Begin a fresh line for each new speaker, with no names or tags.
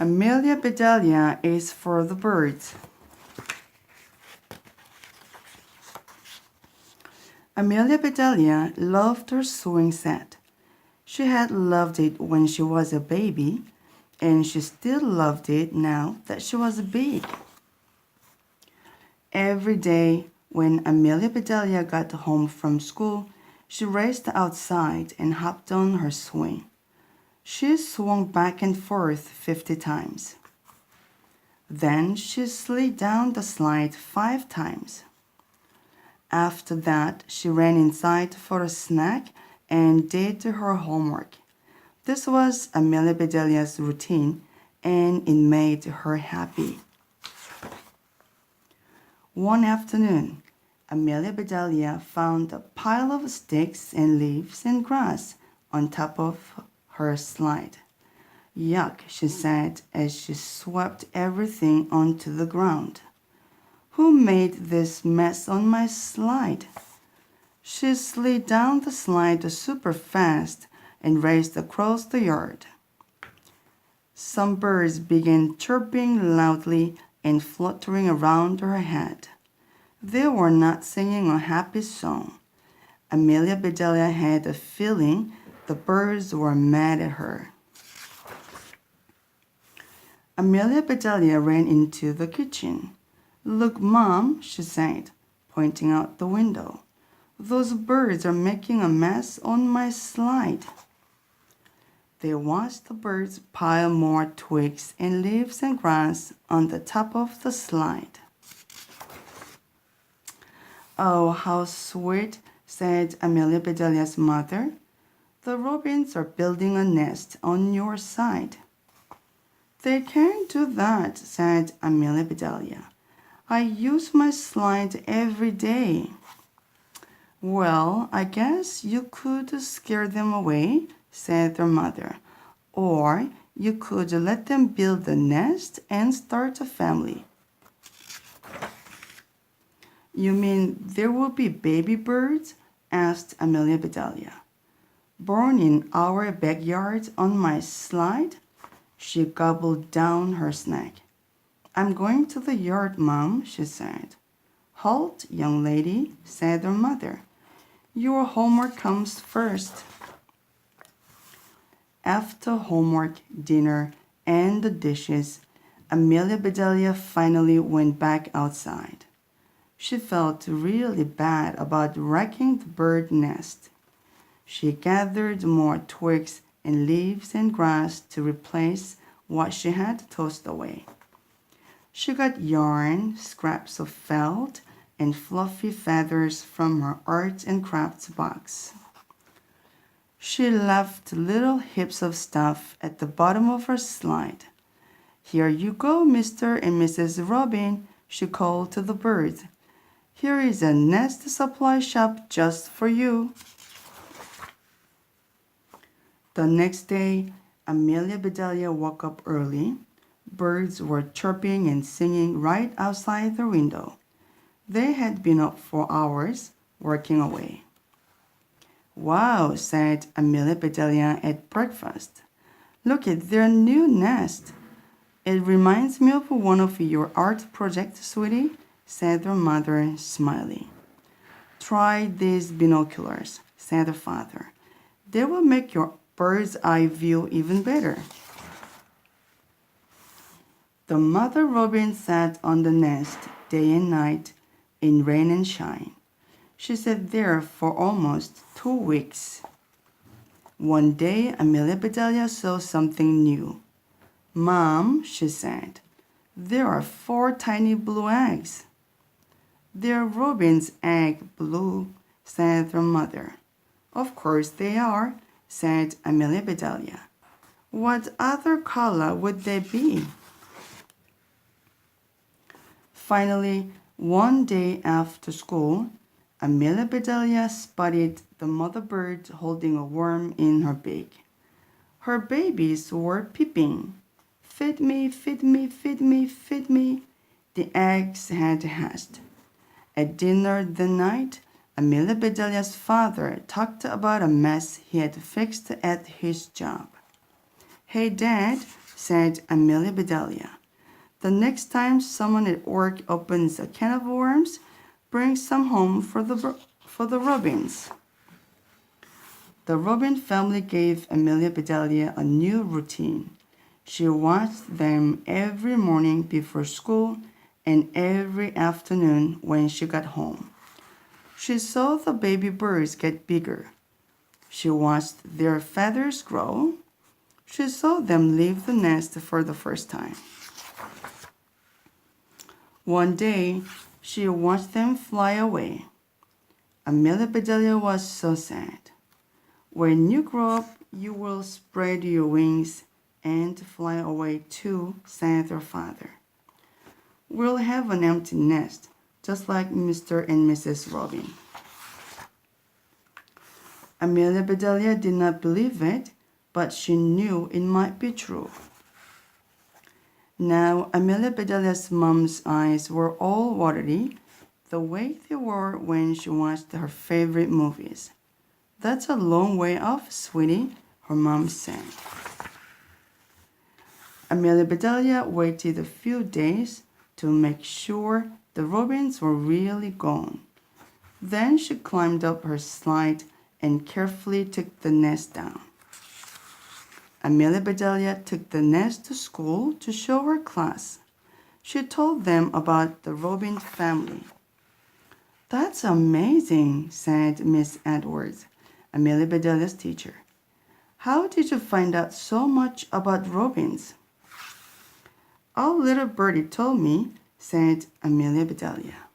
Amelia Bedelia is for the birds. Amelia Bedelia loved her sewing set. She had loved it when she was a baby, and she still loved it now that she was big. Every day when Amelia Bedelia got home from school, she raced outside and hopped on her swing. She swung back and forth 50 times. Then she slid down the slide 5 times. After that, she ran inside for a snack and did her homework. This was Amelia Bedelia's routine, and it made her happy. One afternoon, Amelia Bedelia found a pile of sticks and leaves and grass on top of her slide. Yuck, she said as she swept everything onto the ground. Who made this mess on my slide? She slid down the slide super fast and raced across the yard. Some birds began chirping loudly and fluttering around her head. They were not singing a happy song. Amelia Bedelia had a feeling the birds were mad at her. Amelia Bedelia ran into the kitchen. "Look, Mom," she said, pointing out the window. "Those birds are making a mess on my slide." They watched the birds pile more twigs and leaves and grass on the top of the slide. "Oh, how sweet," said Amelia Bedelia's mother. "The robins are building a nest on your side." "They can't do that," said Amelia Bedelia. "I use my slide every day." "Well, I guess you could scare them away," said their mother. "Or you could let them build a nest and start a family." "You mean there will be baby birds?" asked Amelia Bedelia. "Born in our backyard on my slide?" She gobbled down her snack. "I'm going to the yard, Mom," she said. "Halt, young lady," said her mother. "Your homework comes first." After homework, dinner, and the dishes, Amelia Bedelia finally went back outside. She felt really bad about wrecking the bird nest. She gathered more twigs and leaves and grass to replace what she had tossed away. She got yarn, scraps of felt, and fluffy feathers from her art and crafts box. She left little heaps of stuff at the bottom of her slide. "Here you go, Mr. and Mrs. Robin," she called to the birds. "Here is a nest supply shop just for you." The next day, Amelia Bedelia woke up early. Birds were chirping and singing right outside the window. They had been up for hours, working away. "Wow," said Amelia Bedelia at breakfast. "Look at their new nest." "It reminds me of one of your art projects, sweetie," said her mother, smiling. "Try these binoculars," said her father. "They will make your bird's eye view even better." The mother robin sat on the nest day and night in rain and shine. She sat there for almost 2 weeks. One day, Amelia Bedelia saw something new. "Mom," she said, "there are 4 tiny blue eggs." "They're robin's egg blue," said her mother. "Of course they are," said Amelia Bedelia. "What other color would they be?" Finally, one day after school, Amelia Bedelia spotted the mother bird holding a worm in her beak. Her babies were peeping. "Feed me, feed me, feed me, feed me," the eggs had hatched. At dinner that night, Amelia Bedelia's father talked about a mess he had fixed at his job. "Hey, Dad," said Amelia Bedelia. "The next time someone at work opens a can of worms, bring some home for the robins." The Robin family gave Amelia Bedelia a new routine. She watched them every morning before school and every afternoon when she got home. She saw the baby birds get bigger. She watched their feathers grow. She saw them leave the nest for the first time. One day, she watched them fly away. Amelia Bedelia was so sad. "When you grow up, you will spread your wings and fly away too," said her father. "We'll have an empty nest, just like Mr. and Mrs. Robin." Amelia Bedelia did not believe it, but she knew it might be true. Now, Amelia Bedelia's mom's eyes were all watery, the way they were when she watched her favorite movies. "That's a long way off, sweetie," her mom said. Amelia Bedelia waited a few days to make sure the robins were really gone. Then she climbed up her slide and carefully took the nest down. Amelia Bedelia took the nest to school to show her class. She told them about the Robin family. "That's amazing," said Miss Edwards, Amelia Bedelia's teacher. "How did you find out so much about robins?" "A little birdie told me," said Amelia Bedelia.